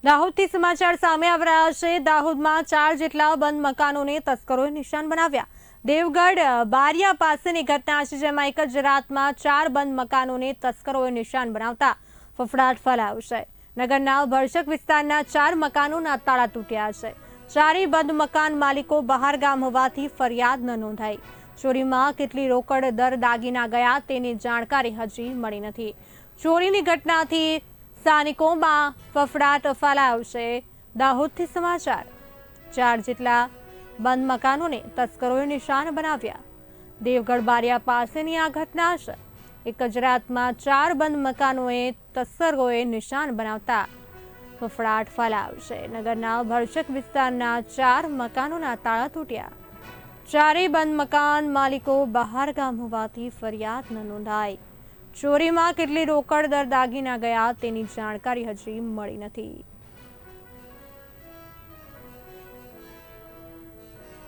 દાહોદથી સમાચાર સામે આવી રહ્યા છે। દાહોદમાં 4 જેટલા બંધ મકાનોને તસ્કરોએ નિશાન બનાવ્યા। દેવગઢ બારિયા પાસેની ઘટના છે, જેમાં એક જ રાતમાં 4 બંધ મકાનોને તસ્કરોએ નિશાન બનાવતા ફફડાટ ફેલાયો છે। નગરના ભરચક વિસ્તારના 4 મકાનોના તાળા તૂટ્યા છે। ચારેય બંધ મકાન માલિકો બહાર ગામ હોવાથી ફરિયાદ ન નોંધાઈ। ચોરીમાં કેટલી રોકડ દાગીના ગયા તેની જાણકારી હજી મળી નથી। ચોરીની ઘટનાથી સ્થાનિકોમાં ફફડાટ ફેલાયો છે। દાહોદથી સમાચાર 4 જેટલા બંધ મકાનોને તસ્કરોએ નિશાન બનાવ્યા। દેવગઢ બારિયા પાસેની આ ઘટના છે। એક જ રાતમાં 4 બંધ મકાનોએ તસ્કરોએ નિશાન બનાવતા ફફડાટ ફેલાયો છે। નગરના ભરચક વિસ્તારના 4 મકાનોના તાળા તૂટ્યા। ચારેય બંધ મકાન માલિકો બહાર ગામ હોવાથી ફરિયાદ ન નોંધાઈ। ચોરીમાં કેટલી રોકડ દાગીના ગયા તેની જાણકારી હજી મળી નથી।